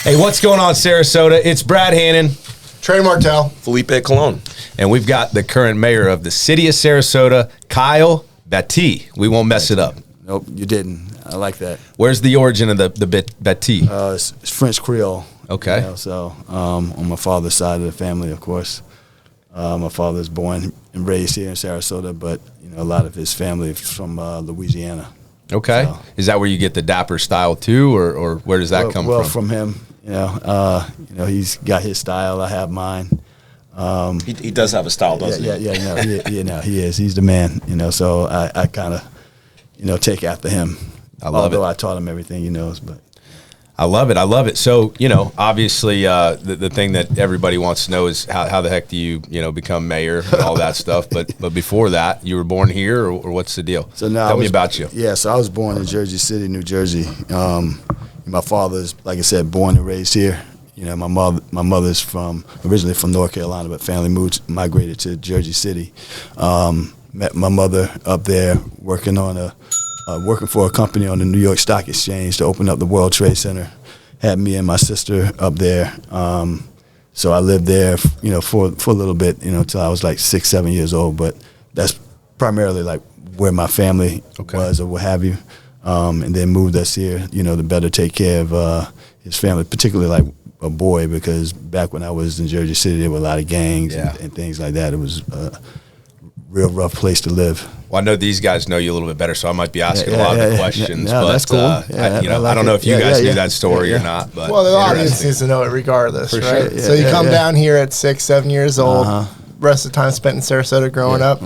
Hey, what's going on, Sarasota? It's Brad Hannon, Trey Martell, Felipe at Colón. And we've got the current mayor of the city of Sarasota, Mayor Battie. We won't mess it up. Nope, you didn't. I like that. Where's the origin of the Battie? It's French Creole. Okay. You know, so on my father's side of the family, of course. My father was born and raised here in Sarasota, but a lot of his family is from Louisiana. Okay. So, is that where you get the dapper style too, or where does that come from? Well, from him. He's got his style. I have mine. He does have a style, doesn't he? Yeah. He is. He's the man. So I kind of take after him. I love Although it. I taught him everything he knows, but. I love it. So, obviously the thing that everybody wants to know is how the heck do you become mayor and all that stuff. But before that, you were born here or what's the deal? So now Tell me about you. Yeah, so I was born in Jersey City, New Jersey. My father's, like I said, born and raised here. My mother's originally from North Carolina, but family migrated to Jersey City. Met my mother up there working for a company on the New York Stock Exchange to open up the World Trade Center. Had me and my sister up there. So I lived there, for a little bit, until I was like 6, 7 years old. But that's primarily like where my family was or what have you. And then moved us here, to better take care of his family, particularly like a boy, because back when I was in Jersey City, there were a lot of gangs and things like that. It was a real rough place to live. Well, I know these guys know you a little bit better, so I might be asking a lot of the questions. Yeah, but that's cool. I don't know if you guys knew that story or not. But well, the audience needs to know it regardless, For right? sure. So you come down here at 6, 7 years old. Rest of the time spent in Sarasota growing up,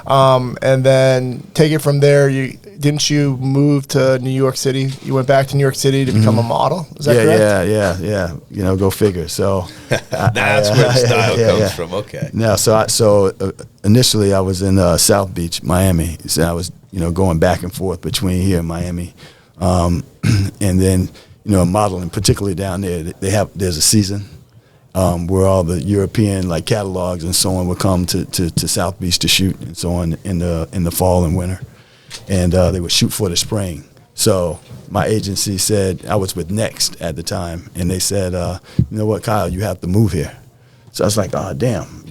and then take it from there. Didn't you move to New York City? You went back to New York City to become a model. Is that correct? Yeah. Go figure. So that's where the style comes from. Okay. Now, so initially I was in South Beach, Miami. So I was going back and forth between here and Miami, and then modeling, particularly down there. There's a season. Where all the European catalogs and so on would come to South Beach to shoot and so on in the fall and winter, and they would shoot for the spring. So my agency said, I was with Next at the time, and they said, you know what, Kyle, you have to move here. So I was like, oh damn,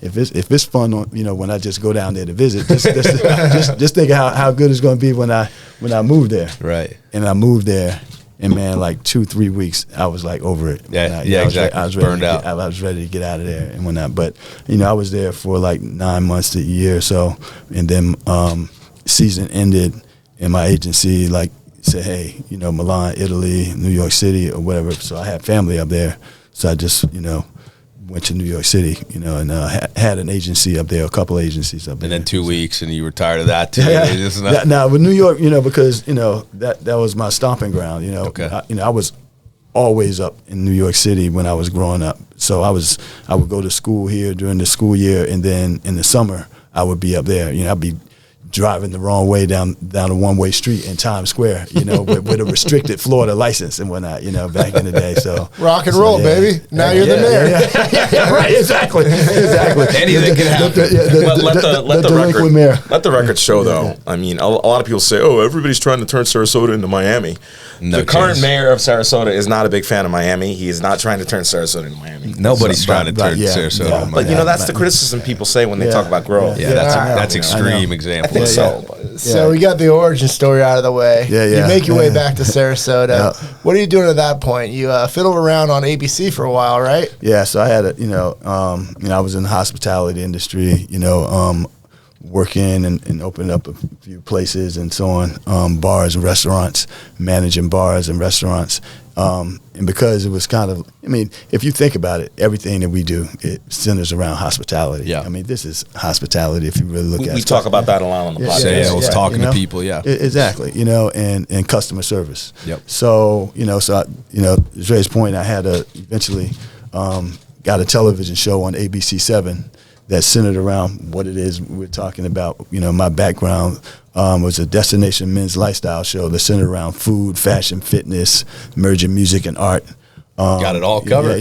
if it's fun, when I just go down there to visit, just think how good it's going to be when I move there. Right. And I moved there. And man, 2-3 weeks, I was over it. Exactly. I was burned out. I was ready to get out of there and whatnot. But I was there for 9 months to a year or so, and then season ended, and my agency said, hey, Milan, Italy, New York City, or whatever. So I had family up there, so I just went to New York City, and had an agency up there, a couple agencies up there. And then 2 weeks, and you were tired of that too. Now with New York, because that was my stomping ground. Okay. I was always up in New York City when I was growing up. So I would go to school here during the school year, and then in the summer I would be up there. I'd be driving the wrong way down a one-way street in Times Square, with a restricted Florida license and whatnot, back in the day. So rock and roll, baby. Now you're the mayor. Yeah, right. Exactly. Anything can happen. Let the record show, though. I mean, a lot of people say, "Oh, everybody's trying to turn Sarasota into Miami." The current mayor of Sarasota is not a big fan of Miami. He is not trying to turn Sarasota into Miami. Nobody's trying to turn Sarasota into Miami. But that's the criticism people say when they talk about growth. Yeah, that's extreme example. So we got the origin story out of the way. You make your way back to Sarasota. What are you doing at that point? You fiddled around on ABC for a while, right? Yeah. So I had I was in the hospitality industry. Working and opening up a few places and so on, bars and restaurants, managing bars and restaurants. And because it was if you think about it, everything that we do, it centers around hospitality. Yeah. This is hospitality if you really look at it. We talk about that a lot on the podcast. I was talking to people, Exactly, and customer service. Yep. So, Dre's point, I had eventually got a television show on ABC7 that centered around what it is we're talking about. My background was a destination men's lifestyle show that centered around food, fashion, fitness, merging music and art. Got it all covered.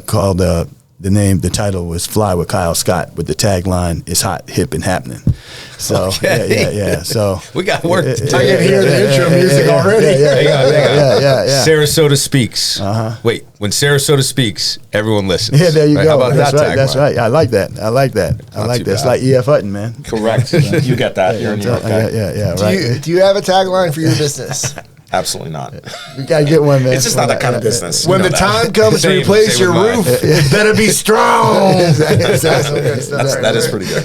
Called the title was Fly with Kyle Scott, with the tagline, "It's hot, hip, and happening." So yeah. So we got work. I can hear the intro music already. Yeah. Sarasota SpeaX. Wait, when Sarasota speaks, everyone listens. Yeah, there you right? go. How about That's that right. tagline? That's right. I like that. too It's bad. like E.F. Hutton, man. Correct. You get that. You're a New York guy. Yeah. Right. Do you have a tagline for your business? Absolutely not. You gotta get one, man. It's just not that kind of business. When You know the that. time comes to Same replace your with mine. roof, it better be strong. That is pretty good.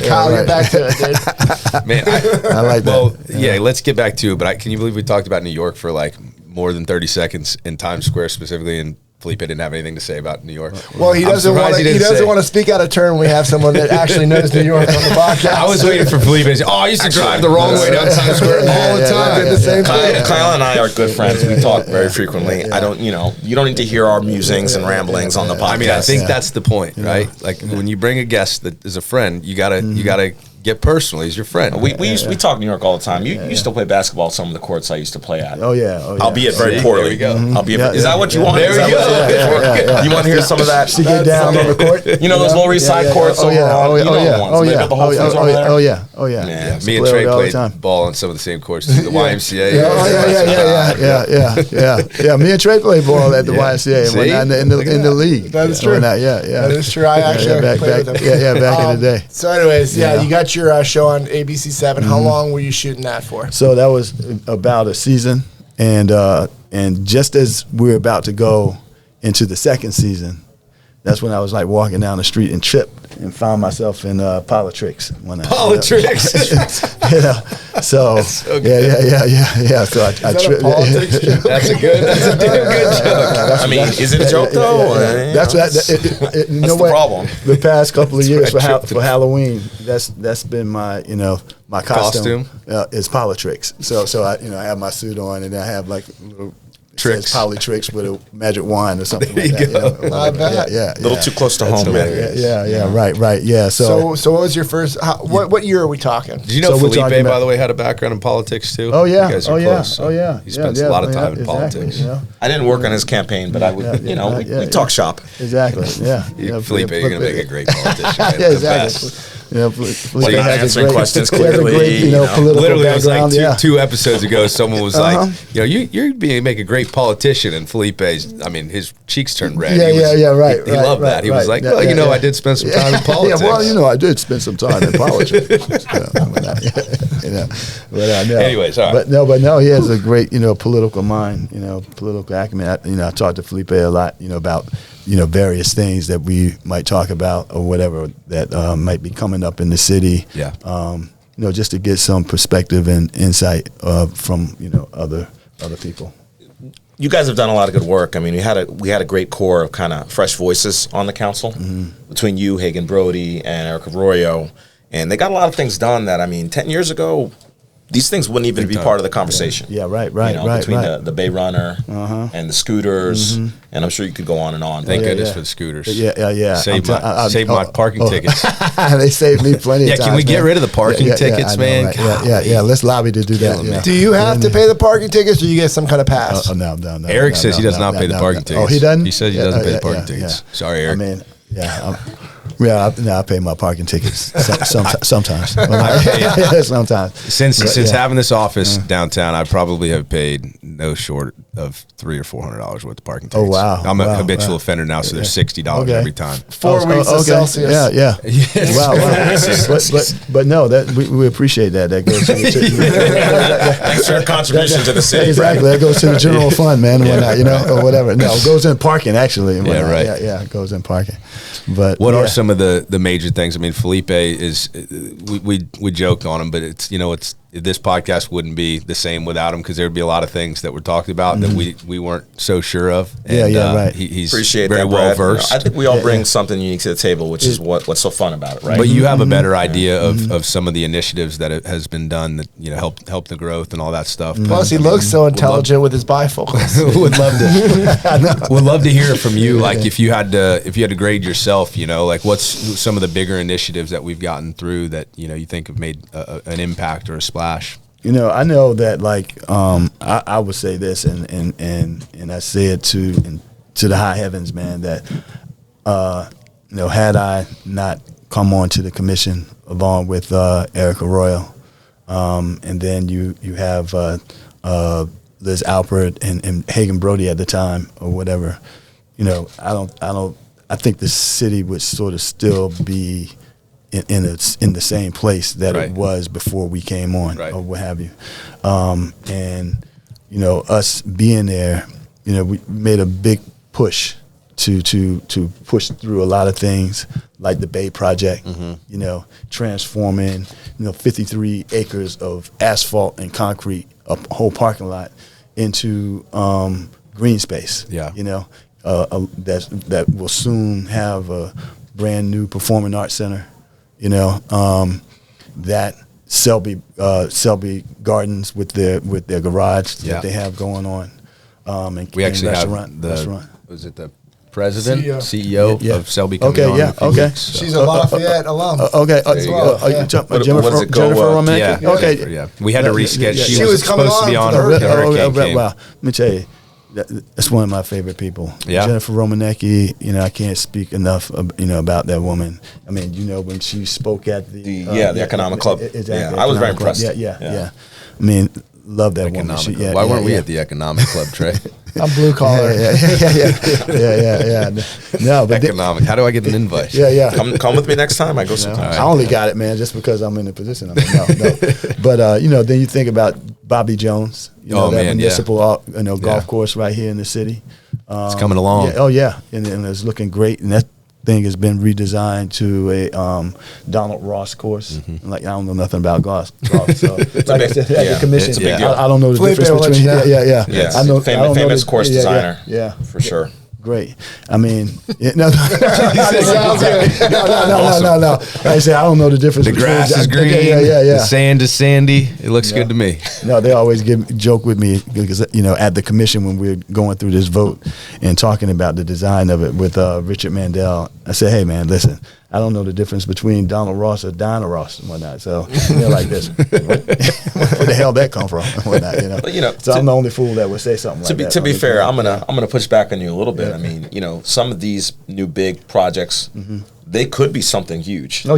Kyle, get back to it, dude. Man, I like that. well, yeah, let's get back to it. But can you believe we talked about New York for like more than 30 seconds in Times Square specifically, and Felipe didn't have anything to say about New York? Well, he I'm doesn't surprised want to. He didn't doesn't say- want to speak out of turn. We have someone that actually knows New York on the podcast. I was waiting for Felipe to say, "Oh, I used to drive the wrong way down Times Square all the time." Did the same thing. Kyle and I are good friends. We talk very frequently. I don't, you don't need to hear our musings and ramblings on the podcast. I mean, I think that's the point, right? Like when you bring a guest that is a friend, you gotta get personal. He's your friend. we talk New York all the time. You used to play basketball at some of the courts I used to play at. Oh yeah. Albeit very See, poorly. there we go. Is that what you want? There Is we that go. what you want to hear some of that? To get down on the court. You know those Lower East Side courts over on, you know the ones. They got the whole things over there. Oh yeah. Yeah. Me and Play Trey all the played time. ball on some of the same courts too. The YMCA. Yeah. Me and Trey played ball at the YMCA See? and in the league. That is true. Yeah. That is true. I actually back played with him. back in the day. So, anyways, Yeah. you got your show on ABC7. How long were you shooting that for? So that was about a season, and just as we were about to go into the second season, that's when I was like walking down the street and tripped and found myself in Politrix. Politics. So yeah. So I that a tripped. politics joke? That's a damn good joke. I mean, is it a joke though? That's you know the what? problem. The past couple of years where I tripped for Halloween, that's been my my costume. Is Politrix. So I I have my suit on and I have like little Tricks. Politrix with a magic wand or something There like you that. go. I bet. A little too close to home, man. Right. Yeah. So what was your first? What year are we talking? Did you know So we're Felipe, talking about- by the way, had a background in politics too? Oh yeah. You guys are close, so yeah. He spends a lot of time in politics. I didn't work on his campaign, but I would, we talk shop. Exactly. Yeah. Felipe, you're gonna make a great politician. Man. Yeah, The exactly. best. Well, you're not answering questions clearly, political Literally, it was like background. two episodes ago. Someone was like, you're make a great politician, and Felipe's, I mean, his cheeks turned red. Yeah, He was- right. He loved that. He was like, well, I did spend some time in politics. Yeah, well, I did spend some time in politics. No. Anyways, all right. But no, he has a great, political mind, political acumen. I talked to Felipe a lot, about, various things that we might talk about or whatever that might be coming up in the city. Yeah. Just to get some perspective and insight from, other people. You guys have done a lot of good work. I mean, we had a great core of kind of fresh voices on the council between you, Hagan Brody, and Eric Arroyo, and they got a lot of things done that, I mean, 10 years ago, these things wouldn't even be part of the conversation. Yeah, right. Between the Bay Runner and the scooters, and I'm sure you could go on and on. Thank goodness for the scooters. Yeah. Saved my parking tickets. They saved me plenty of times. Yeah, can we get rid of the parking tickets, I know, man? right? Yeah. Let's lobby to do that. Yeah. Do you have to pay the parking tickets, or you get some kind of pass? No. Eric says he does not pay the parking tickets. Oh, he doesn't? He says he doesn't pay the parking tickets. Sorry, Eric. I mean, I pay my parking tickets sometimes. Sometimes. Since having this office downtown, I probably have paid no short of $300 or $400 worth of parking tickets. Oh wow! I'm a habitual offender now, so there's $60 every time. 4 weeks of Celsius. Yeah. Yes. Wow. But no, that we appreciate that. That goes to the Thanks for your contribution to the city. exactly. That goes to the general fund, man, and whatnot, or whatever. No, it goes in parking actually. Yeah, right. Yeah, it goes in parking. But what are some of the major things? I mean, Felipe is we joked on him, but it's this podcast wouldn't be the same without him, because there would be a lot of things that we're talking about that we weren't so sure of. And, right. He's Appreciate very that, well Brad. versed. I think we all bring something unique to the table, which is what's so fun about it, right? But you have a better idea of some of the initiatives that it has been done that help the growth and all that stuff. Plus, he looks so intelligent with his bifocals. would love to would love to hear from you. Like if you had to grade yourself, like what's some of the bigger initiatives that we've gotten through that you think have made an impact or a splash. I know that I would say this, and I say it to the high heavens, man, that had I not come on to the commission along with Eric Arroyo, and then you have Liz Alpert and Hagen Brody at the time or whatever. I think the city would sort of still be in the same place that it was before we came on, or what have you. And us being there, we made a big push to push through a lot of things like the Bay Project, transforming 53 acres of asphalt and concrete, a whole parking lot, into green space. That will soon have a brand new performing arts center. That Selby Gardens with their garage that they have going on. And we actually restaurant. Was it the president, CEO. CEO of Selby coming on? Okay. Weeks, so. She's a Lafayette alum. Okay. Jennifer Romanek? Yeah, okay. Jennifer, yeah. We had to reschedule. She was supposed to be on. Wow. Let me tell you. That's one of my favorite people. Yeah. Jennifer Romanek, I can't speak enough, about that woman. I mean, when she spoke at the Economic Club. Exactly, yeah, I was very impressed. Yeah. I mean, love that woman. Why weren't we at the Economic Club, Trey? I'm blue collar. Yeah. No, but Economic. How do I get an invite? Yeah. Come with me next time. I go sometimes. I only got it, man, just because I'm in the position. I'm no. But then you think about Bobby Jones. Municipal golf course right here in the city. It's coming along. And it's looking great. And that thing has been redesigned to a Donald Ross course. Mm-hmm. Like, I don't know nothing about golf. So like I said, at the commission, it's a big deal. I don't know the Felipe difference between. Yeah. I know famous course designer. Yeah, for sure. Great. I mean, no. Like I said, I don't know the difference. The grass is green. Yeah. The sand is sandy. It looks good to me. No, they always joke with me because at the commission when we're going through this vote and talking about the design of it with Richard Mandel, I said, hey man, listen, I don't know the difference between Donald Ross or Dinah Ross and whatnot. So they're like this. Where the hell that come from? And whatnot, But, so I'm the only fool that would say something like that. To be fair, I'm gonna push back on you a little bit. I mean, some of these new big projects, they could be something huge. I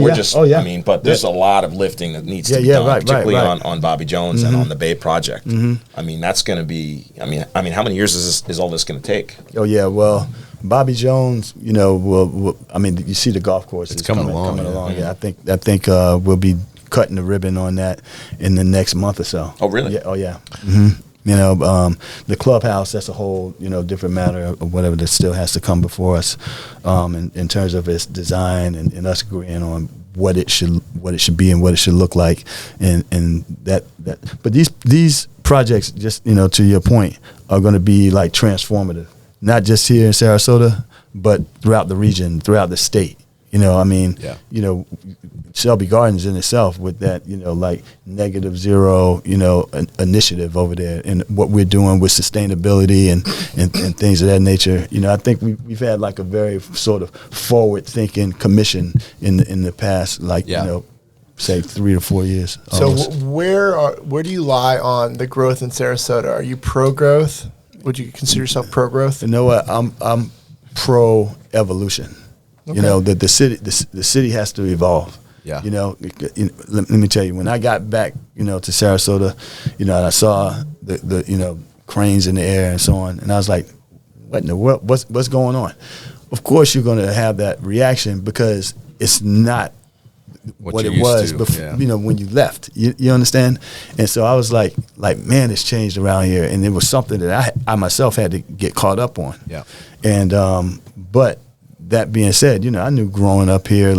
mean, but there's a lot of lifting that needs to be done, particularly on Bobby Jones and on the Bay Project. I mean, that's going to be. I mean, how many years is all this going to take? Oh yeah, well, Bobby Jones, will I mean, you see the golf course is coming along. Yeah, I think we'll be cutting the ribbon on that in the next month or so. Oh really? Yeah. Oh yeah. The clubhouse, that's a whole, different matter of whatever that still has to come before us in terms of its design and us agreeing on what it should be and what it should look like. And that but these projects, just, to your point, are going to be like transformative, not just here in Sarasota, but throughout the region, throughout the state. Selby Gardens in itself with that, like negative zero, initiative over there and what we're doing with sustainability and things of that nature. I think we've had like a very sort of forward thinking commission in the past, say 3 to 4 years. So where do you lie on the growth in Sarasota? Are you pro growth? Would you consider yourself pro growth? You know what? I'm pro evolution. Okay. That the city has to evolve. Yeah. Let me tell you, when I got back, to Sarasota, and I saw the cranes in the air and so on, and I was like, what in the world? What's going on? Of course, you're going to have that reaction because it's not what it was before, when you left. You understand? And so I was like, man, it's changed around here, and it was something that I myself had to get caught up on. Yeah. And but that being said, I knew growing up here, a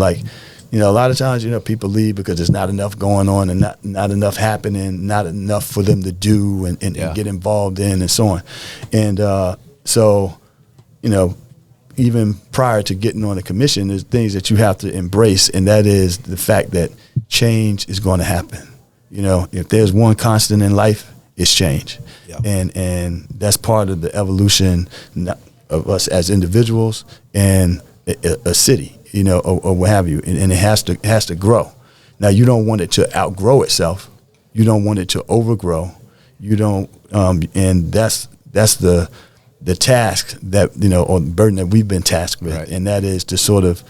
lot of times, people leave because there's not enough going on and not enough happening, not enough for them to do and get involved in and so on. And so, even prior to getting on the commission, there's things that you have to embrace, and that is the fact that change is going to happen. If there's one constant in life, it's change. Yeah. And that's part of the evolution of us as individuals and a city, or what have you, and it has to grow. Now, you don't want it to outgrow itself. You don't want it to overgrow. You don't, and that's the the task that, or the burden that we've been tasked with, right. and that is to sort of,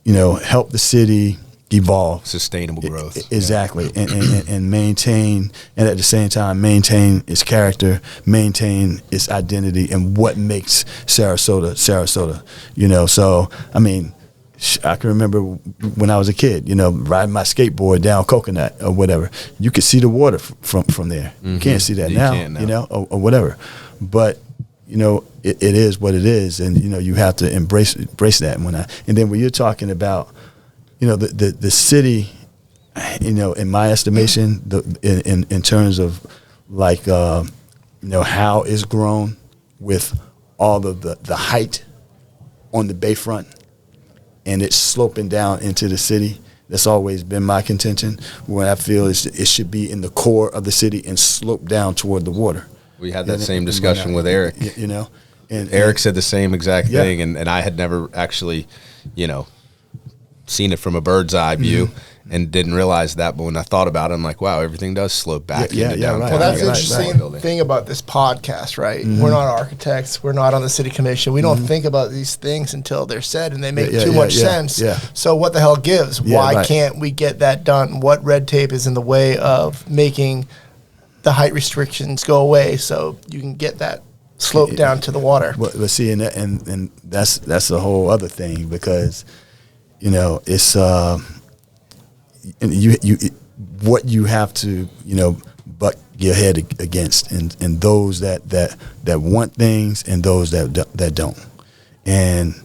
help the city evolve. Sustainable growth. Exactly. And maintain, and at the same time, maintain its character, maintain its identity, and what makes Sarasota. So, I mean, I can remember when I was a kid, riding my skateboard down Coconut or whatever. You could see the water from there. Mm-hmm. You can't see that now, or whatever. But, it is what it is, and, you have to embrace that. And then when you're talking about, the city, in my estimation, in terms of like, how it's grown with all of the height on the bayfront, and it's sloping down into the city. That's always been my contention. When I feel it should be in the core of the city and slope down toward the water. We had that same discussion with Eric. And Eric said the same exact thing, and I had never actually, seen it from a bird's eye view, and didn't realize that. But when I thought about it, I'm like, wow, everything does slope back into downtown. Right. Well, that's the interesting thing about this podcast, right? Mm-hmm. We're not architects. We're not on the city commission. We don't think about these things until they're said, and they make too much sense. Yeah. So what the hell gives? Why can't we get that done? What red tape is in the way of making the height restrictions go away so you can get that slope down to the water? But see, and that's a whole other thing, because it's what you have to butt your head against, and those that want things and those that don't, and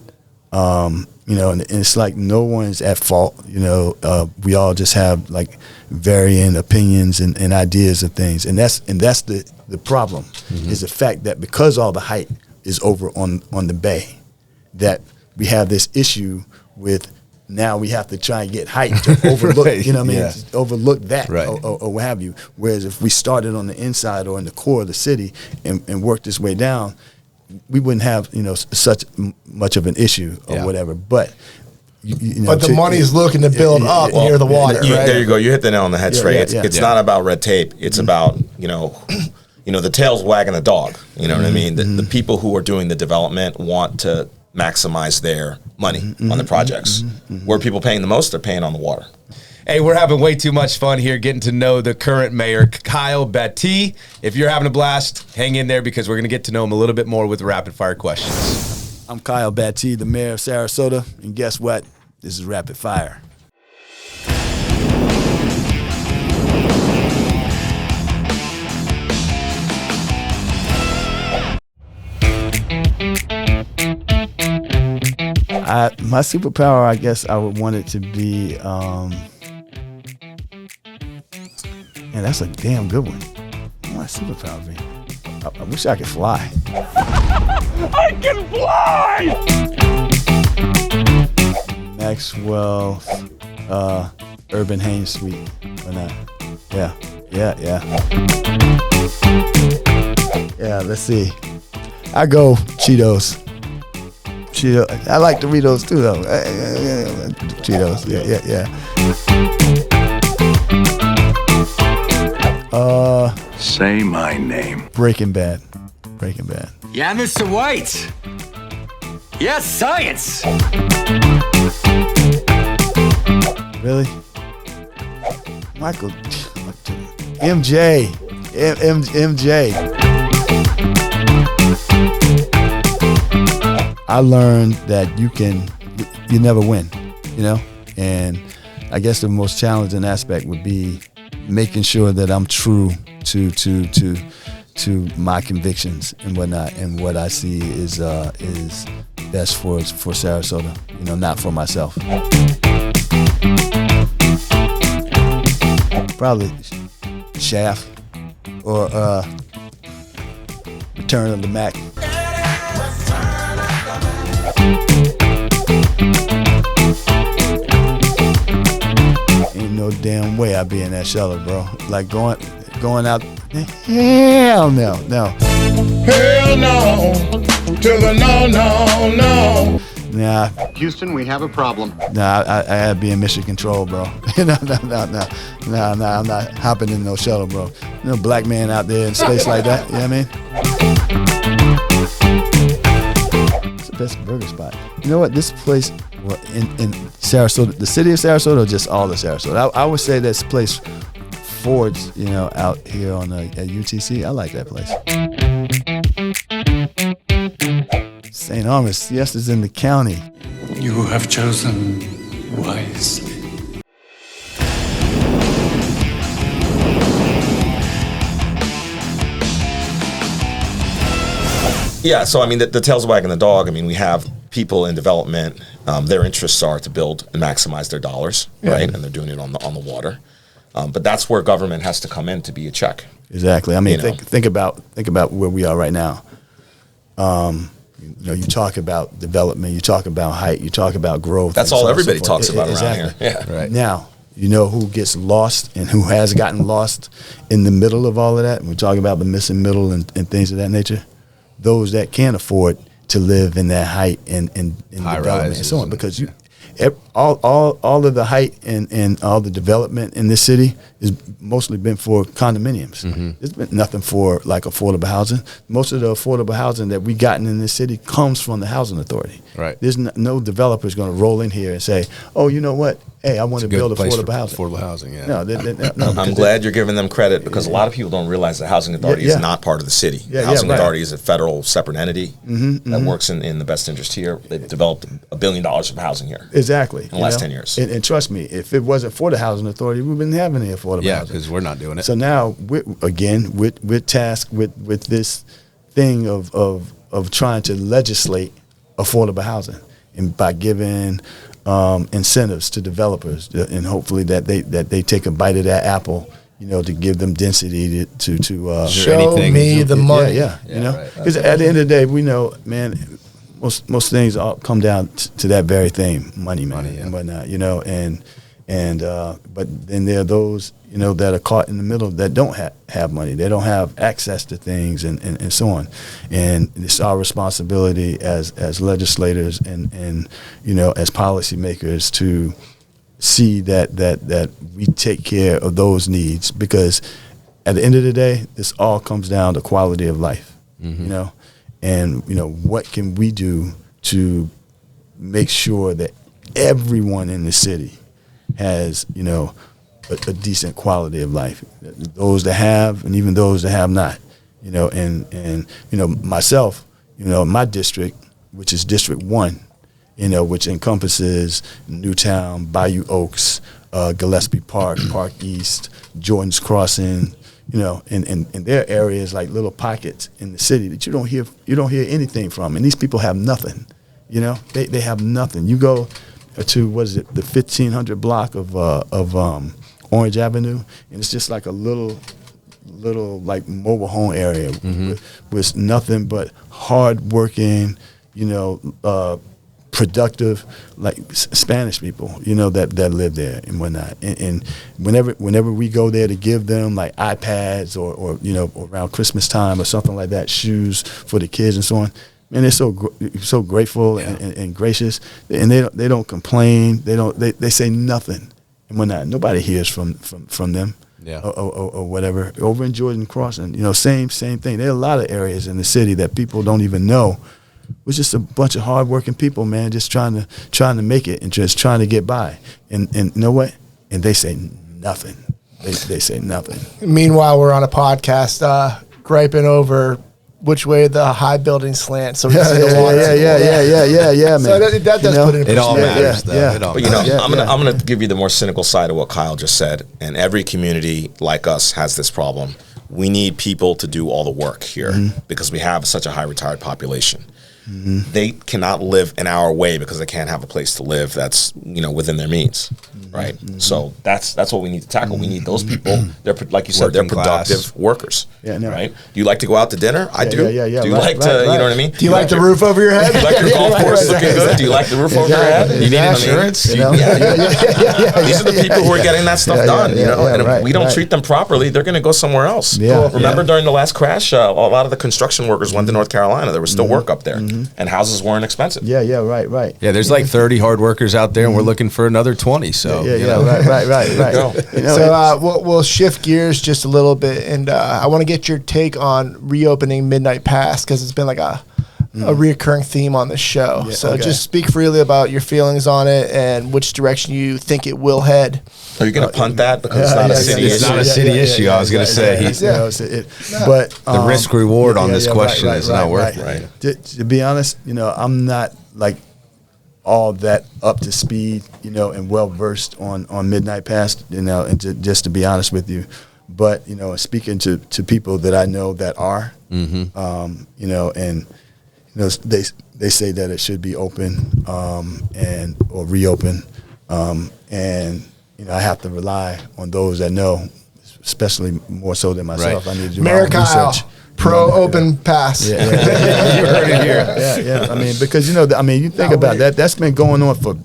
and it's like no one's at fault. We all just have like varying opinions and ideas of things, and that's the problem, is the fact that because all the height is over on the bay, that we have this issue with. Now we have to try and get height to overlook, overlook that, or what have you. Whereas if we started on the inside or in the core of the city and worked this way down, we wouldn't have, such much of an issue or whatever. But but the money is looking to build up near the water. Right? There you go. You hit the nail on the head straight. It's not about red tape. It's about the tail's wagging the dog. You know what I mean? The people who are doing the development want to maximize their money on the projects. Where people paying the most, they're paying on the water. Hey, we're having way too much fun here getting to know the current mayor, Kyle Battie. If you're having a blast, hang in there, because we're going to get to know him a little bit more with rapid fire questions. I'm Kyle Battie, the mayor of Sarasota, and guess what? This is rapid fire. My superpower, I guess I would want it to be, and that's a damn good one. What my superpower be? I wish I could fly. I can fly! Maxwell's Urban Haines Suite. Or not? Yeah. Yeah, let's see. I go Cheetos. I like Doritos too, though. Cheetos, yeah. Say my name. Breaking Bad. Yeah, Mr. White. Yes, science. Really? Michael. MJ. MJ. I learned that you never win, and I guess the most challenging aspect would be making sure that I'm true to my convictions and whatnot, and what I see is best for Sarasota, not for myself. Probably Shaft or Return of the Mac. Ain't no damn way I'd be in that shuttle, bro. Like going out. Hell no. Hell no. To the no. Nah. Houston, we have a problem. Nah, I had to be in mission control, bro. No, I'm not hopping in no shuttle, bro. No black man out there in space like that. You know what I mean? It's the best burger spot. You know what? This place in Sarasota, the city of Sarasota, or just all of Sarasota. I would say this place, Ford's, out here at UTC. I like that place. St. Armas, yes, is in the county. You have chosen wisely. Yeah, so I mean, the tail's wagging the dog. I mean, we have people in development. Their interests are to build and maximize their dollars, right? And they're doing it on the water. But that's where government has to come in to be a check. Exactly. I mean, think about where we are right now. You talk about development, you talk about height, you talk about growth. That's all everybody talks about around here. Yeah. Right. Now, you know who gets lost and who has gotten lost in the middle of all of that? We talk about the missing middle and things of that nature. Those that can't afford to live in that height and development and so on, because all of the height and all the development in this city is mostly been for condominiums. There's been nothing for like affordable housing. Most of the affordable housing that we gotten in this city comes from the housing authority. Right. There's no developer's going to roll in here and say, "Oh, you know what? Hey, I want to build affordable housing." Affordable housing, yeah. No, I'm glad you're giving them credit, because a lot of people don't realize the housing authority is not part of the city. The housing authority is a federal separate entity that works in the best interest here. They've developed $1 billion of housing here. Exactly. In the last 10 years. And trust me, if it wasn't for the housing authority, we wouldn't have any affordable housing. Yeah, because we're not doing it. So now, we're tasked with this thing of trying to legislate affordable housing, and by giving incentives to developers, and hopefully that they take a bite of that apple, to give them density to show me the money. Yeah, because at the end of the day, we know, man, most things all come down to that very thing, money, and whatnot, but then there are those, that are caught in the middle that don't have money. They don't have access to things and so on. And it's our responsibility as legislators and as policymakers to see that we take care of those needs, because at the end of the day, this all comes down to quality of life, and what can we do to make sure that everyone in the city has a decent quality of life, those that have and even those that have not, and myself, my district, which is District 1, which encompasses Newtown, Bayou Oaks, Gillespie Park, Park East, Jordan's Crossing, and there are areas like little pockets in the city that you don't hear anything from, and these people have nothing, they have nothing. You go to the 1500 block of Orange Avenue, and it's just like a little like mobile home area with nothing but hardworking, productive, like Spanish people, that live there and whatnot. And whenever we go there to give them like iPads or around Christmas time or something like that, shoes for the kids and so on, man, they're so grateful and gracious, and they don't complain. They say nothing and whatnot. Nobody hears from them. Yeah. Or whatever. Over in Jordan Crossing, same thing. There are a lot of areas in the city that people don't even know. We're just a bunch of hardworking people, man, just trying to make it and just trying to get by. And you know what? And they say nothing. They say nothing. Meanwhile, we're on a podcast griping over which way the high buildings slant. So yeah, man. So that does put it in perspective. It all matters, though. But I'm gonna give you the more cynical side of what Kyle just said. And every community like us has this problem. We need people to do all the work here because we have such a high retired population. They cannot live an hour away because they can't have a place to live that's within their means, right? So that's what we need to tackle. We need those people. They're like you said, they're productive workers. Yeah, no. Right? Do you like to go out to dinner? I do. Yeah. Do you like to? You know what I mean? Do you like the roof over your head? Do you like your golf course looking good? Do you like the roof over your head? You need insurance? These are the people who are getting that stuff done. And if we don't treat them properly, they're going to go somewhere else. Remember during the last crash, a lot of the construction workers went to North Carolina. There was still work up there. And houses weren't expensive. Right. Yeah, there's like 30 hard workers out there, and we're looking for another 20. So Right. So we'll shift gears just a little bit, and I want to get your take on reopening Midnight Pass, because it's been like a a reoccurring theme on the show. Yeah, so okay. just speak freely about your feelings on it and which direction you think it will head. Are you going to punt that because it's not a city It's issue? not a city issue. I was going to say But the risk reward on this question right, is not worth it. Right. To be honest, I'm not like all that up to speed, and well versed on Midnight Pass, and just to be honest with you. But speaking to people that I know that are, and they say that it should be open or reopen, and I have to rely on those that know, especially more so than myself. Right. I need to do Mayor my own Kyle, research. pro open pass. Yeah. You heard it here. Yeah. I mean, because you think about that. That's been going on for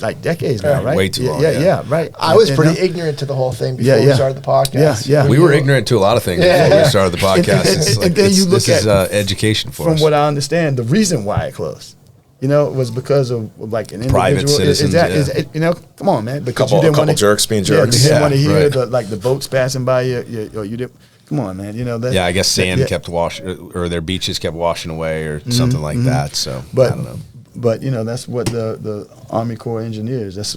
like decades now, right? Way too long, Yeah. Right. I was And pretty ignorant to the whole thing before we Yeah. started the podcast. Yeah. We were ignorant to a lot of things before we started the podcast. And It's like, then you look this is at- education for From us. what I understand, the reason why it closed, was because of like an individual. Private citizens, Come on, man. Because A couple jerks being jerks. You didn't want to hear right. the boats passing by you. Or you didn't. Come on, man. Yeah, I guess sand kept washing, or their beaches kept washing away, or something like that. So But I don't know. But that's what the Army Corps engineers. That's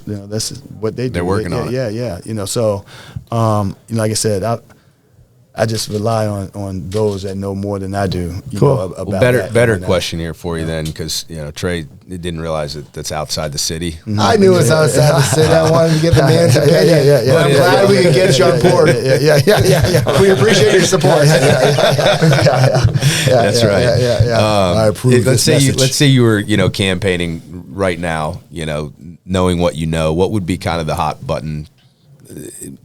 what they do. They're working on it. Yeah. So, like I said, I just rely on those that know more than I do. About Well, better question here for you then, because Trey didn't realize that that's outside the city. I knew it was outside the city. I wanted to get the man's opinion. Yeah. But I'm glad we could get you on board. Yeah. We appreciate your support. That's right. Yeah. I approve Let's this say message. let's say you were campaigning right now. Knowing what you know, what would be kind of the hot button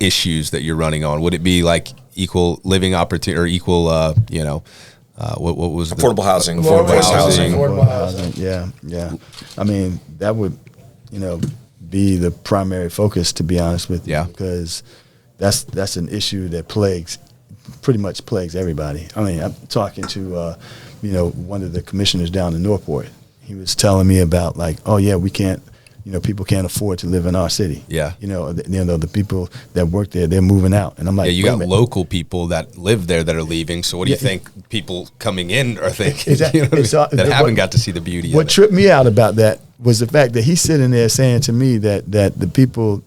issues that you're running on? Would it be like equal living opportunity or equal? What was Affordable housing. Affordable housing. Yeah. I mean, that would, be the primary focus, to be honest with you. Yeah. Because that's an issue that pretty much plagues everybody. I mean, I'm talking to, one of the commissioners down in Northport. He was telling me about like, oh yeah, we can't, people can't afford to live in our city. Yeah. The people that work there, they're moving out. And I'm like, you wait a got minute. local people that live there that are leaving. So what do you think people coming in are thinking? Exactly. That haven't got to see the beauty What of it. tripped me out about that was the fact that he's sitting there saying to me that the people,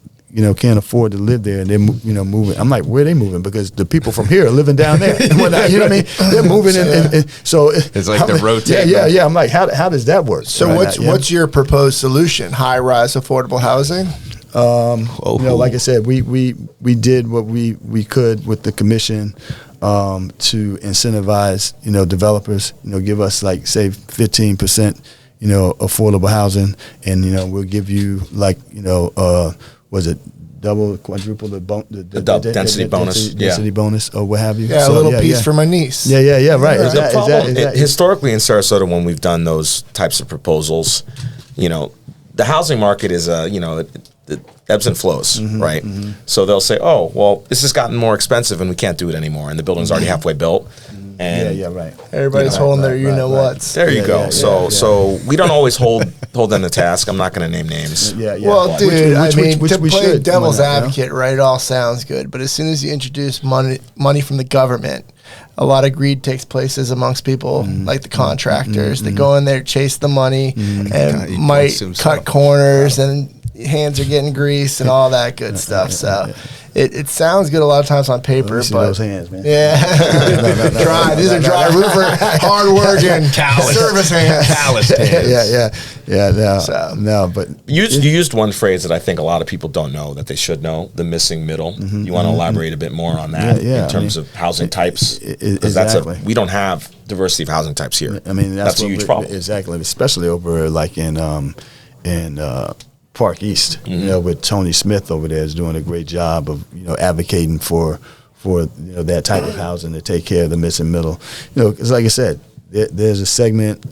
can't afford to live there, and they're moving. I'm like, where are they moving? Because the people from here are living down there. You know what I mean? They're moving, and so it's like they're rotating. Yeah. I'm like, how does that work? So Right? what's your proposed solution? High rise affordable housing? Like I said, we did what we could with the commission to incentivize developers, give us like say 15%, affordable housing, and we'll give you like was it double, quadruple the density bonus, density bonus, or what have you? Yeah, a little piece for my niece. Yeah, right. The Is that- historically in Sarasota, when we've done those types of proposals, the housing market is it ebbs and flows, right? So they'll say, oh, well, this has gotten more expensive and we can't do it anymore, and the building's already halfway built. And right. Everybody's holding their you-know-whats. there you go. So we don't always hold them to task. I'm not going to name names. Yeah. Well, dude, Which to we play should. devil's Why not, advocate, right, it all sounds good. But as soon as you introduce money from the government, a lot of greed takes places amongst people, like the contractors. They go in there, chase the money, and might cut corners, and hands are getting greased and all that good stuff. So it sounds good a lot of times on paper, Let me see but those hands, man. dry. These are dry roofer, hard working, service hands. Calloused hands. No, but You used one phrase that I think a lot of people don't know that they should know: the missing middle. You want to elaborate a bit more on that in terms of housing types? Exactly. We don't have diversity of housing types here. I mean, that's a huge problem. Exactly, especially over like in Park East. With Tony Smith over there is doing a great job of advocating for that type of housing to take care of the missing middle. Because like I said, there's a segment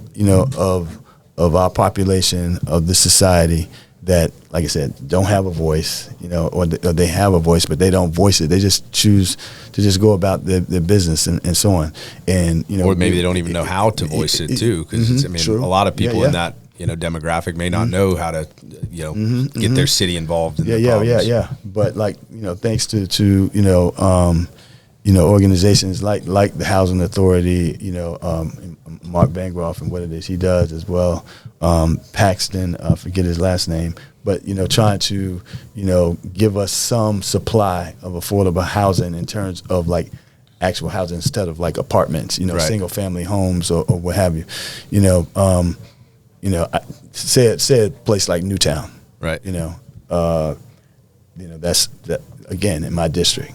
of our population, of the society, that, like I said, don't have a voice, or they have a voice, but they don't voice it. They just choose to just go about their business and so on. And or maybe they don't even know how to voice it too, because a lot of people in that demographic may not know how to get their city involved in their problems. But like thanks to organizations like the Housing Authority, Mark Bancroft and what it is he does as well, Paxton, forget his last name, but trying to give us some supply of affordable housing in terms of like actual housing instead of like apartments, right. Single family homes or what have you, say a place like Newtown, right? That's that again in my district.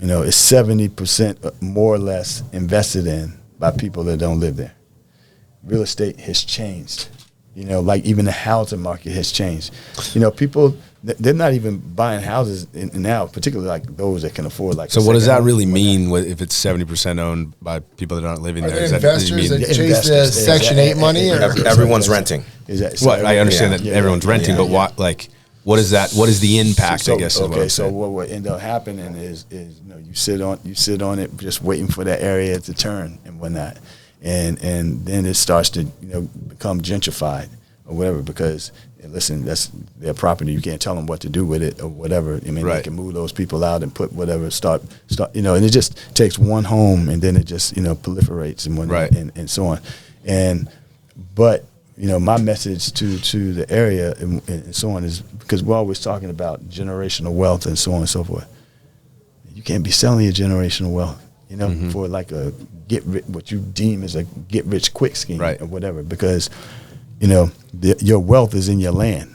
It's 70% more or less invested in by people that don't live there. Real estate has changed. Like even the housing market has changed. People, they're not even buying houses now, particularly like those that can afford like. So what does that really mean if it's 70% owned by people that aren't living there? Investors that chase the Section 8 money? Everyone's renting. Exactly. I understand that everyone's renting, but what what is that? What is the impact? I guess. So what will end up happening is you sit on it just waiting for that area to turn and whatnot, and then it starts to become gentrified or whatever because listen, that's their property. You can't tell them what to do with it or whatever. I mean, They can move those people out and put whatever start and it just takes one home and then it just proliferates and whatnot and so on, but. My message to the area and so on is because we're always talking about generational wealth and so on and so forth. You can't be selling your generational wealth, for like a what you deem as a get rich quick scheme or whatever, because your wealth is in your land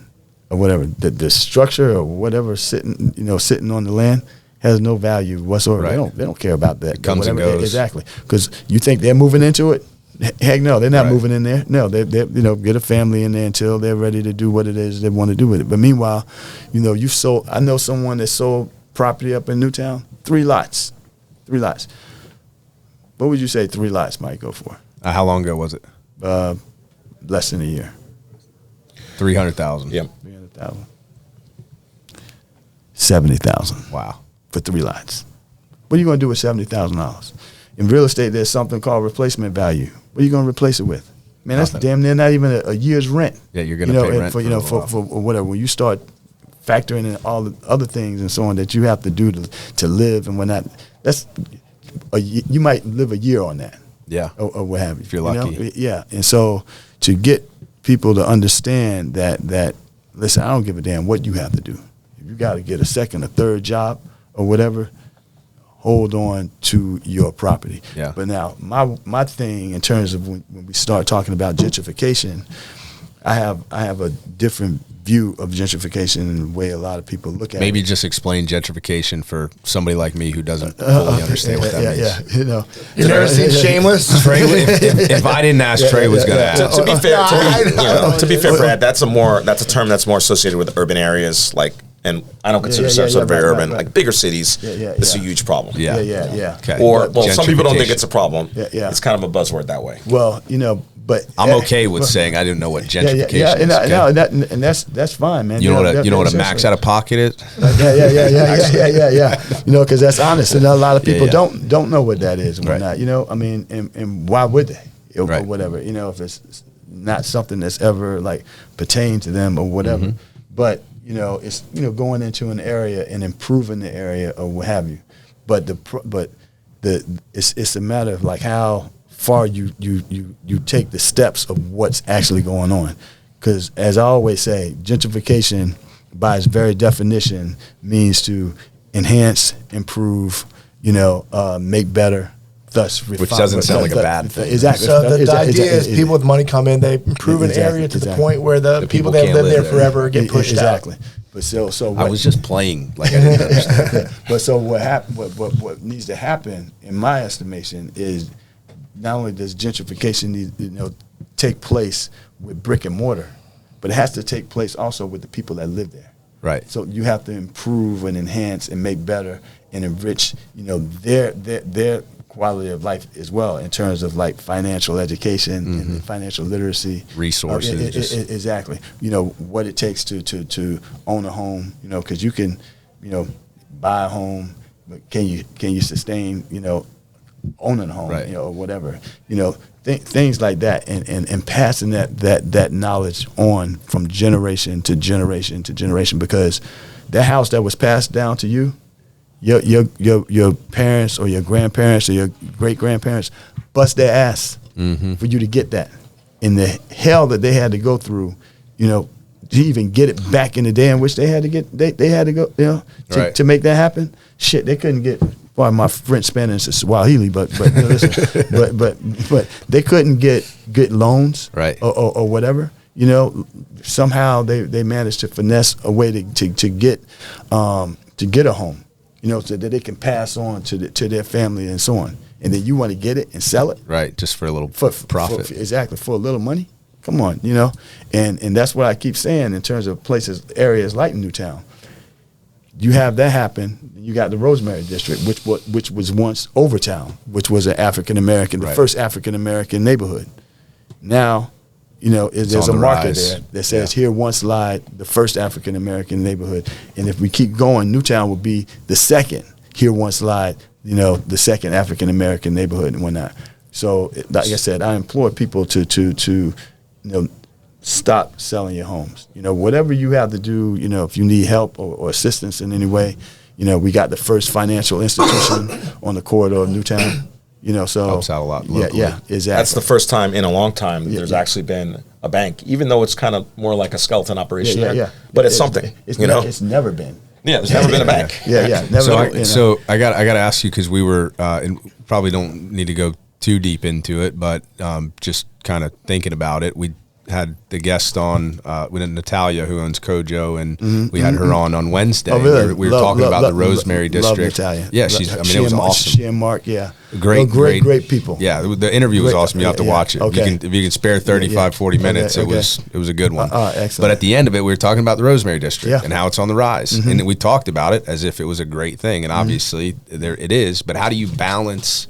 or whatever. The structure or whatever sitting on the land has no value whatsoever. They don't care about that. It comes and goes. Exactly, because you think they're moving into it. Heck no, they're not moving in there. No, they get a family in there until they're ready to do what it is they want to do with it. But meanwhile, you've sold. I know someone that sold property up in Newtown, 3 lots. What would you say 3 lots might go for? How long ago was it? Less than a year. 300,000. Yep. 300,000. 70,000. Wow. For 3 lots. What are you going to do with $70,000? In real estate, there's something called replacement value. What are you going to replace it with? Man, that's damn near not even a year's rent. Yeah, you're going to pay rent for whatever. When you start factoring in all the other things and so on that you have to do to live and whatnot, you might live a year on that. Yeah, or what have you. If you're lucky. Yeah, and so to get people to understand that listen, I don't give a damn what you have to do. If you got to get a second, a third job or whatever. Hold on to your property. Yeah. But now my thing in terms of when we start talking about gentrification, I have a different view of gentrification and the way a lot of people look at it. Maybe just explain gentrification for somebody like me who doesn't fully understand what that means. Yeah. You've never seen Shameless? Trey, if I didn't ask, Trey was going to ask. To be fair, Brad, that's a term that's more associated with urban areas like. And I don't consider Sarasota very urban. Right. Like bigger cities, it's a huge problem. Yeah. Okay. Or some people don't think it's a problem. Yeah. It's kind of a buzzword that way. Well, but I'm okay with saying I didn't know what gentrification is. And that's fine, man. You know what a max out of pocket is? Yeah. Because that's honest, and a lot of people don't know what that is and whatnot. And why would they? Or whatever. If it's not something that's ever like pertained to them or whatever, but. It's going into an area and improving the area or what have you, but it's a matter of like how far you take the steps of what's actually going on, because as I always say, gentrification by its very definition means to enhance, improve, make better. Which doesn't sound like a bad thing. Exactly. So the idea is people with money come in, they improve an area to the point where the people that live there forever get pushed out. But so I was just playing like I didn't understand. But so what needs to happen, in my estimation, is not only does gentrification need take place with brick and mortar, but it has to take place also with the people that live there. Right. So you have to improve and enhance and make better and enrich, their quality of life as well in terms of like financial education and financial literacy, resources. Exactly. What it takes to own a home. Because you can, buy a home, but can you sustain, owning a home, or whatever. Things like that, and passing that knowledge on from generation to generation to generation, because that house that was passed down to you, your parents or your grandparents or your great grandparents bust their ass for you to get that, and the hell that they had to go through, to even get it back in the day in which they had to get they had to go, to make that happen. Shit, they couldn't get. Well, my French Spanish is Swahili, but listen, but they couldn't get loans, right, or whatever. Somehow they managed to finesse a way to get a home, so that they can pass on to their family and so on. And then you want to get it and sell it, right? Just for a little profit, exactly, for a little money. Come on, and that's what I keep saying in terms of areas like Newtown. You have that happen. You got the Rosemary District, which was once Overtown, which was an African American, the first African American neighborhood. Now, there's a marker there that says here once lied the first African American neighborhood, and if we keep going, Newtown will be the second. Here once lied, the second African American neighborhood and whatnot. So, like I said, I implore people to stop selling your homes. Whatever you have to do, if you need help or assistance in any way, we got the first financial institution on the corridor of Newtown. So helps out a lot locally. Yeah, exactly. That's the first time in a long time there's actually been a bank, even though it's kind of more like a skeleton operation. Yeah. But it's something. It's never been. Yeah, there's never been a bank. Yeah. Never. So I got to ask you, because we were and probably don't need to go too deep into it, but just kind of thinking about it, we had the guest on with Natalia, who owns Kojo, and we had her on Wednesday. Oh, really? We were talking about the Rosemary District. Love Natalia. Yeah, it was awesome. She and Mark, yeah. Great people. Yeah, the interview was awesome. You have to watch it. Okay. If you can spare 40 minutes, it was a good one. Excellent. But at the end of it, we were talking about the Rosemary District and how it's on the rise. And we talked about it as if it was a great thing. And obviously, it is. But how do you balance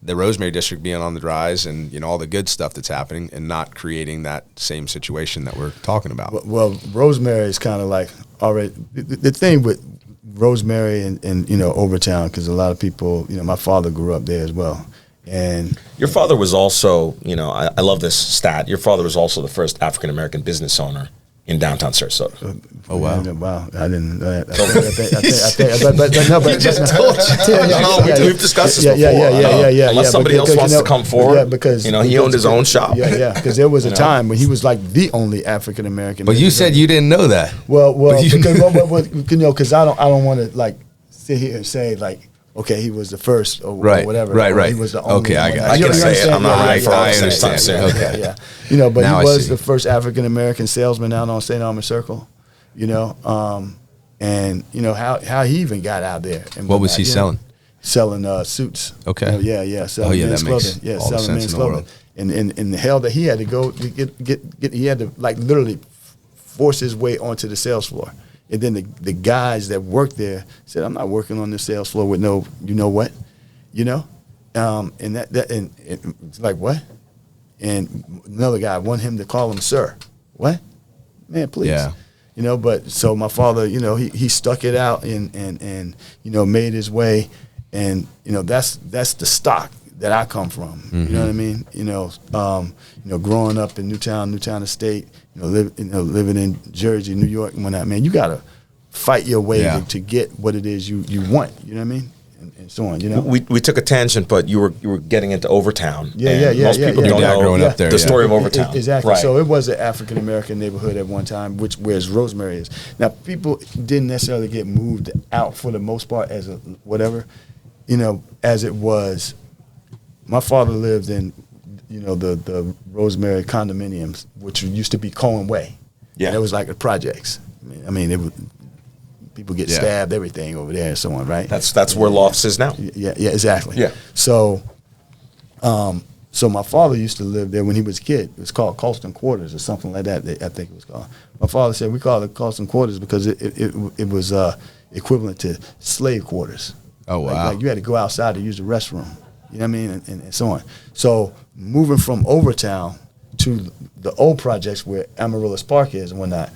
the Rosemary District being on the rise and all the good stuff that's happening and not creating that same situation that we're talking about? Well, Rosemary is kind of like already the thing with Rosemary and Overtown, because a lot of people, my father grew up there as well. And your father was also, I love this stat. Your father was also the first African American business owner in downtown Sarasota. Oh wow! Wow, I didn't know that. We've discussed this before. Yeah. Unless somebody else wants to come forward. Yeah, because he owned his own shop. Yeah. Because there was a time when he was like the only African American. But you said you didn't know that. Well, because I don't want to like sit here and say like, okay, he was the first or whatever. Right. He was the only. Okay, I can say it. I'm not right for I understand. Okay. Yeah. But now he was the first African American salesman out on St. Armand Circle. And how he even got out there. And what was he selling? Selling suits. Okay. Selling men's clothing. Yeah, selling men's clothing. And the hell that he had to go to get he had to like literally force his way onto the sales floor. And then the guys that worked there said, "I'm not working on the sales floor with no, what, and and it's like what?" And another guy wanted him to call him sir. What? Man, please. Yeah. But so my father, he stuck it out and made his way, and that's the stock that I come from. Mm-hmm. You know what I mean? Growing up in Newtown Estate, living in Jersey, New York, and whatnot, man, you gotta fight your way to get what it is you want. You know what I mean? And so on. We took a tangent, but you were getting into Overtown. Yeah. Most people don't know growing up there, the story of Overtown. Exactly. Right. So it was an African American neighborhood at one time, whereas Rosemary is now. People didn't necessarily get moved out for the most part as a whatever, as it was. My father lived in, the Rosemary condominiums, which used to be Colón Way. Yeah, it was like the projects. I mean, it was. People get stabbed, everything over there and so on, right? That's where Lofts is now. Yeah, exactly. Yeah. So, so my father used to live there when he was a kid. It was called Colston Quarters or something like that. I think it was called. My father said we call it Colston Quarters because it was equivalent to slave quarters. Oh wow! Like you had to go outside to use the restroom. You know what I mean, and so on. So moving from Overtown to the old projects where Amaryllis Park is and whatnot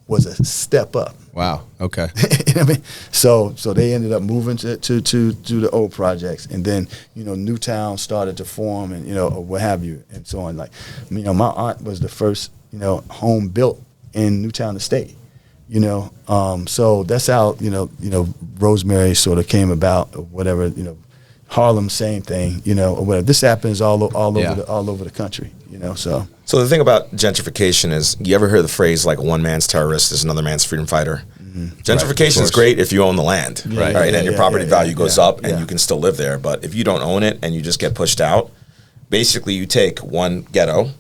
was a step up. Wow. Okay. You know what I mean? So they ended up moving to the old projects, and then Newtown started to form, and or what have you, and so on. Like, my aunt was the first home built in Newtown Estate, You know, so that's how Rosemary sort of came about, or whatever. You know, Harlem, same thing. You know, or whatever. This happens all over the country. You know, so the thing about gentrification is, you ever hear the phrase like one man's terrorist is another man's freedom fighter? Gentrification is great if you own the land, right? And your property value goes up, and you can still live there. But if you don't own it and you just get pushed out, basically you take one ghetto,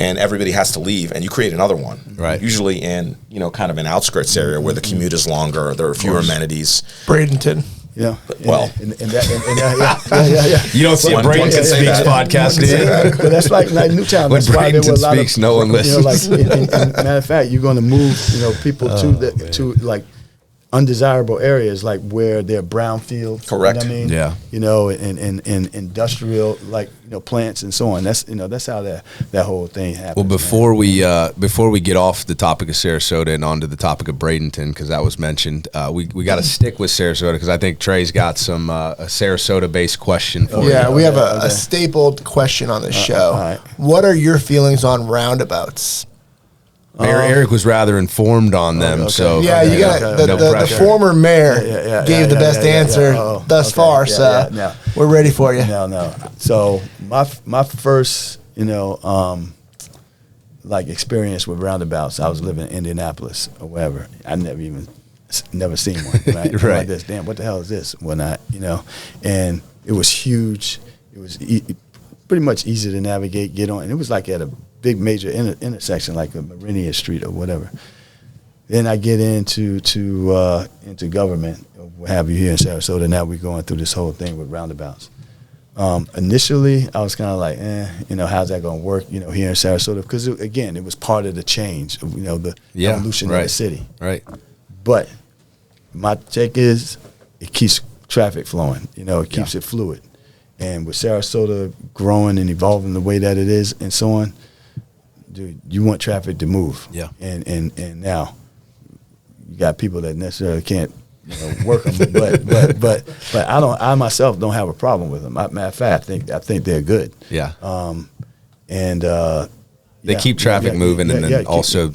and everybody has to leave, and you create another one. Right. Usually in, kind of an outskirts area where the commute is longer, there are fewer amenities. Bradenton. Yeah. Well, yeah. You don't see a Bradenton SpeaX podcast, do you? But that's like Newtown. When That's why there were a Bradenton lot speaks, of, no one listens. and matter of fact, you're going to move, people to like undesirable areas, like where they're brownfields. Correct. You know what I mean? Yeah. And industrial, like, plants and so on. That's how that whole thing happens. Well, before we get off the topic of Sarasota and onto the topic of Bradenton, because that was mentioned, we got to stick with Sarasota, because I think Trey's got some a Sarasota-based question for you. Yeah, we have a stapled question on the show. All right. What are your feelings on roundabouts? Mayor Eric was rather informed on them, okay. so Yeah, you got the former mayor gave the best answer thus far, so we're ready for you. No. So my first, like experience with roundabouts, I was living in Indianapolis or wherever. I never seen one. Right? Right. Like this. Damn, what the hell is this? And it was huge. It was pretty much easy to navigate, get on, and it was like at a big major intersection, like a Meridian Street or whatever. Then I get into government, or what have you, here in Sarasota. Now we're going through this whole thing with roundabouts. Initially, I was kind of like, how's that going to work, here in Sarasota? Because, again, it was part of the change, of, the evolution of the city. Right. But my take is it keeps traffic flowing, it keeps it fluid. And with Sarasota growing and evolving the way that it is and so on, dude, you want traffic to move. Yeah. And now you got people that necessarily can't work them, but I myself don't have a problem with them. Matter of fact, I think they're good. Yeah. They keep traffic moving, and then also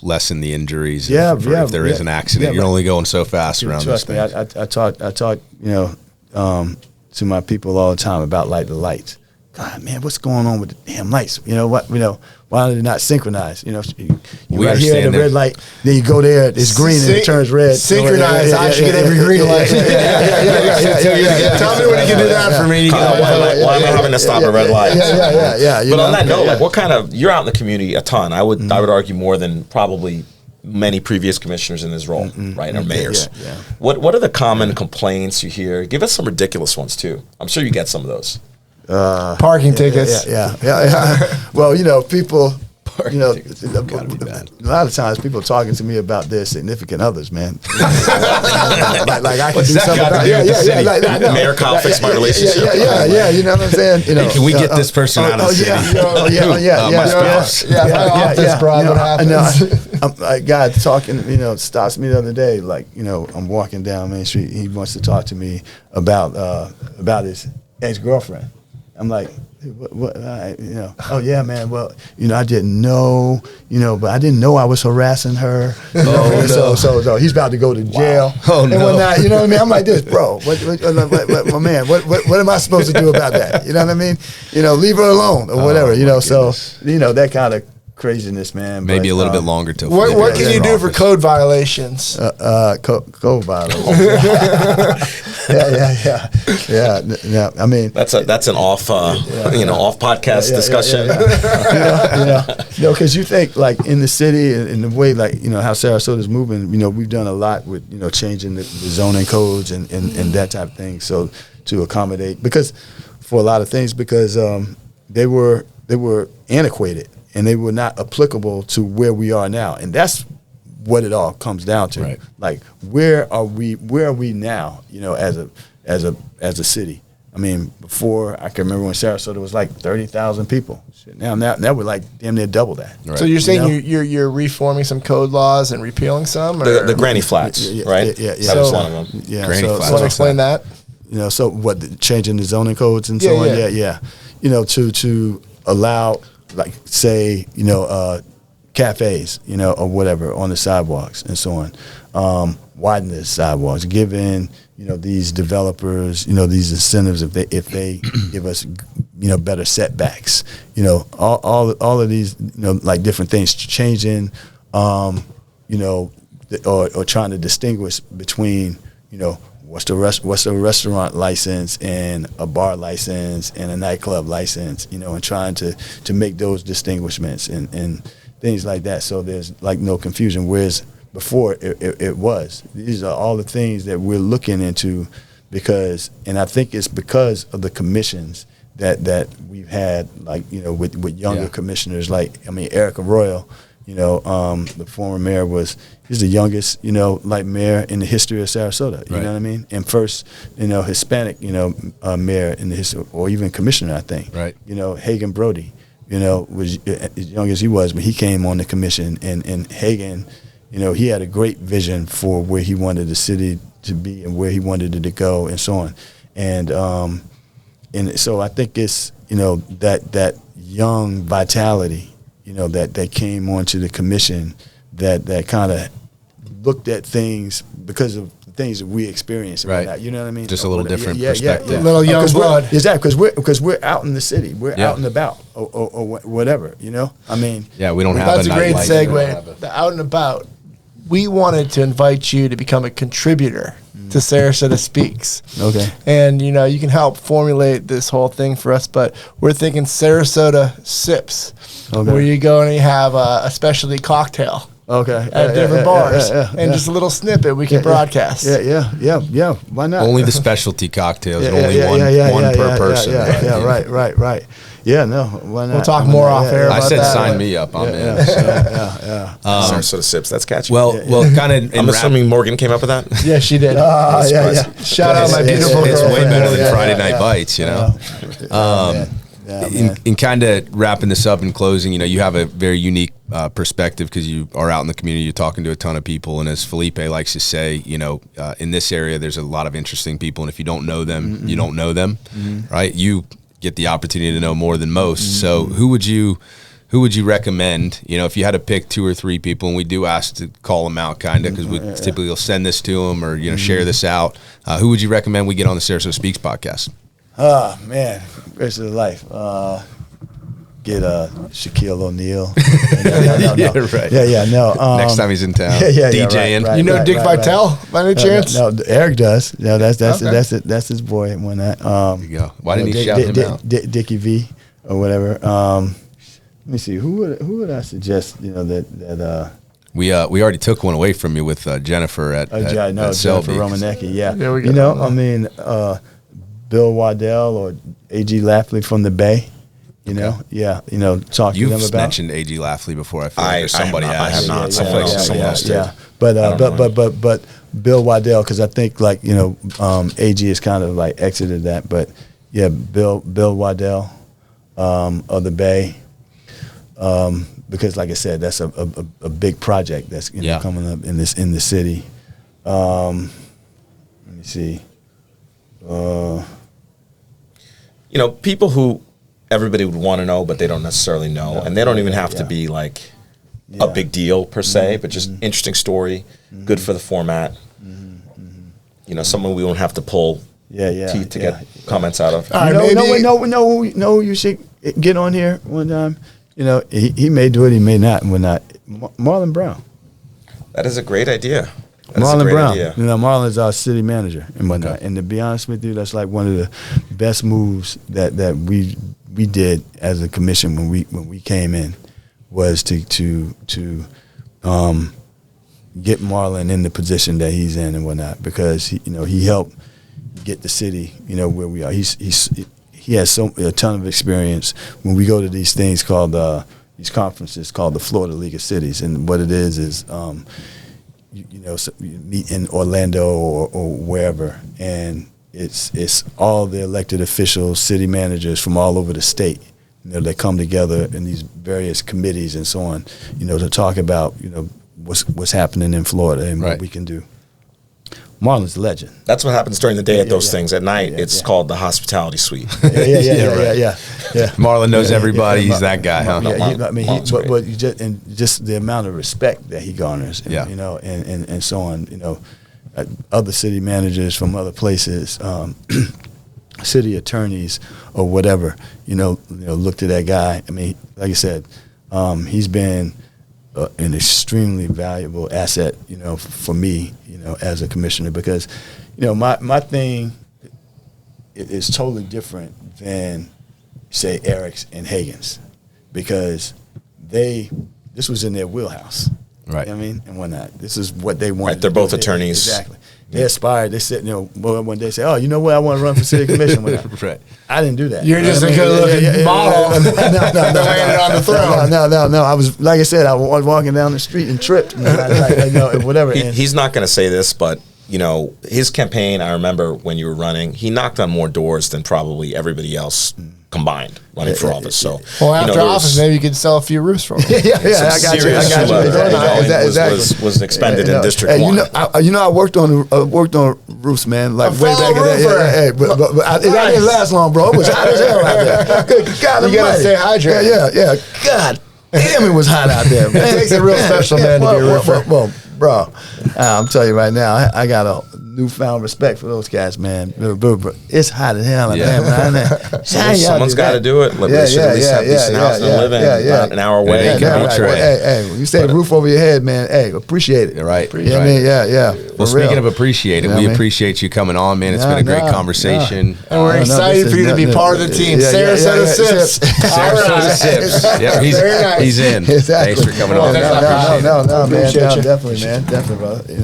lessen the injuries. If there is an accident, you're only going so fast around this thing. I talk to my people all the time about like the lights. God, man, what's going on with the damn lights? Why are they not synchronized? You right here at the red light, then you go there, it's green and it turns red. Synchronized. I should get every green light. Tell me when you can do that for me. Why am I having to stop at red lights? Yeah. But on that note, what kind of, you're out in the community a ton. I would argue more than probably many previous commissioners in this role, right, or mayors. Yeah. What are the common complaints you hear? Give us some ridiculous ones too. I'm sure you get some of those. Parking tickets. Yeah. Well, people, a lot of times people talking to me about their significant others, man. like I can do something about it. Mayor Kyle fixed my relationship. Yeah. You know what I'm saying? Hey, can we get this person out of the city? My spouse. A guy talking, stops me the other day, like, I'm walking down Main Street. He wants to talk to me about his ex-girlfriend. I'm like, what oh yeah, man. Well, I didn't know, but I didn't know I was harassing her. So he's about to go to jail. Oh, and whatnot, you know what I mean? I'm like this, bro. What my man? What am I supposed to do about that? You know what I mean? Leave her alone or whatever. So that kind of crazy-ness, man. Maybe a little bit longer till. What can you do for code violations? Code violations. Yeah. I mean, that's an off off podcast discussion. Because you think like in the city and the way like how Sarasota's moving. We've done a lot with changing the zoning codes and that type of thing. So to accommodate for a lot of things because they were antiquated. And they were not applicable to where we are now, and that's what it all comes down to. Right. Like, where are we now? As a city. I mean, before I can remember when Sarasota was like 30,000 people. Now we're like damn near double that. Right. So you're saying you're reforming some code laws and repealing some? Or? The granny flats, right? Yeah. That was one of them. Yeah. Granny flats. Want to explain that? So what? Changing the zoning codes and so on. Yeah. To allow. Like say, cafes, or whatever on the sidewalks and so on. Widen the sidewalks, giving these developers these incentives if they give us better setbacks, all of these like different things, changing or trying to distinguish between what's a restaurant license and a bar license and a nightclub license, and trying to make those distinguishments and things like that, so there's like no confusion. Whereas before it was. These are all the things that we're looking into and I think it's because of the commissions that we've had, like, with younger commissioners, like, Eric Arroyo, the former mayor he's the youngest, like mayor in the history of Sarasota, you know what I mean? And first, Hispanic, mayor in the history, or even commissioner, I think. Right. Hagen Brody, was as young as he was when he came on the commission, and Hagen, he had a great vision for where he wanted the city to be and where he wanted it to go and so on. And so I think it's, that young vitality, that came onto the commission that kind of looked at things because of the things that we experienced. Right. You know what I mean? Just a little different perspective. A little young blood. Exactly, because we're out in the city. We're out and about or whatever, Yeah, we don't have That's a great nightlife. segue. The out and about. We wanted to invite you to become a contributor to Sarasota SpeaX. Okay. And, you can help formulate this whole thing for us, but we're thinking Sarasota Sips, where you go and you have a specialty cocktail. Okay. At different bars. And just a little snippet we can broadcast. Yeah. Why not? Only the specialty cocktails, only one per person. Right. Yeah, no, why not? We'll talk more off air about I said that. sign me up. I'm in. Sarasota Sips, that's catchy. Well, kind of. I'm assuming Morgan came up with that. Yeah, she did. Shout out my beautiful It's way girlfriend. better than Friday Night Bites, In kind of wrapping this up and closing, you have a very unique perspective because you are out in the community, you're talking to a ton of people, and as Felipe likes to say, in this area, there's a lot of interesting people, and if you don't know them, you don't know them, right? You get the opportunity to know more than most. So who would you recommend, if you had to pick 2 or 3 people, and we do ask to call them out kind of because we typically will send this to them or, share this out. Who would you recommend we get on the Sarasota SpeaX podcast? Oh, man, rest of the life. Get Shaquille O'Neal. No. Next time he's in town, DJing. Right, Dick Vitale by any chance? No, Eric does. No, that's his boy. When that. There you go. Why didn't he shout him out? Dickie V or whatever. Let me see. Who would I suggest? That. We already took one away from you with Jennifer at Jennifer Selby. Romanecki. Yeah. There we go. Bill Waddell or A.G. Lafley from the Bay. Talk to them about. You've mentioned A.G. Lafley before. I feel like somebody has. I have not. Someone else did. But Bill Waddell, because I think A.G. has kind of like exited that. But yeah, Bill Waddell of the Bay. Because like I said, that's a big project that's coming up in the city. Let me see. People who everybody would want to know, but they don't necessarily know, and they don't even have to be like a big deal per se, but just interesting story, good for the format. Someone we won't have to pull teeth to get comments out of. No, you should get on here one time. He may do it, he may not, and we're not. Marlon Brown. That is a great idea. Marlon Brown. Marlon's our city manager and whatnot. Okay. And to be honest with you, that's like one of the best moves that we did as a commission when we came in, was to get Marlon in the position that he's in and whatnot, because he helped get the city where we are. He has a ton of experience when we go to these things called these conferences called the Florida League of Cities, and what it is so you meet in Orlando or wherever, and it's all the elected officials, city managers from all over the state. They come together in these various committees and so on, to talk about what's happening in Florida and what we can do. Marlon's a legend. That's what happens during the day at those things. At night, it's called the hospitality suite. Yeah. Marlon knows everybody. He's that guy, huh? But just the amount of respect that he garners, and, you know, and so on. You know, other city managers from other places, city attorneys or whatever, you know, looked at that guy. I mean, like I said, he's been an extremely valuable asset, you know, for me, you know, as a commissioner, because, you know, my thing is totally different than, say, Eric's and Hagen's, because this was in their wheelhouse. Right. You know what I mean? And whatnot. This is what they wanted. Right, they're both attorneys. Exactly. They aspired. They said, you know, one day say, "Oh, you know what? I want to run for city commission." Right. I didn't do that. You're just a good-looking model. Landed on the throne. No. I was, like I said, I was walking down the street and tripped. And whatever. He's not going to say this, but you know, his campaign. I remember when you were running, he knocked on more doors than probably everybody else combined running for office. So, well, after office, maybe you could sell a few roofs for him. I got you. Exactly. Was expended in District 1. You know, I worked on roofs, man. Like way back in the day. But it didn't last long, bro. It was hot as hell out there. Good God, you gotta stay hydrated. Yeah. God damn, it was hot out there, man. It takes a real special man to be a roofer. Well, bro, I'm telling you right now, I got a newfound respect for those guys, man. It's hot as hell. Someone's got to do it. They should at least have decent house to live in, not an hour away. Hey, when you say roof over your head, man, hey, appreciate it. Right. You know what I mean? Yeah. Well, speaking of appreciate it, we appreciate you coming on, man. It's been a great conversation. And we're excited for you to be part of the team. Sarasota SpeaX. Sarasota SpeaX. Yeah, he's in. Thanks for coming on. No, man. Definitely, brother.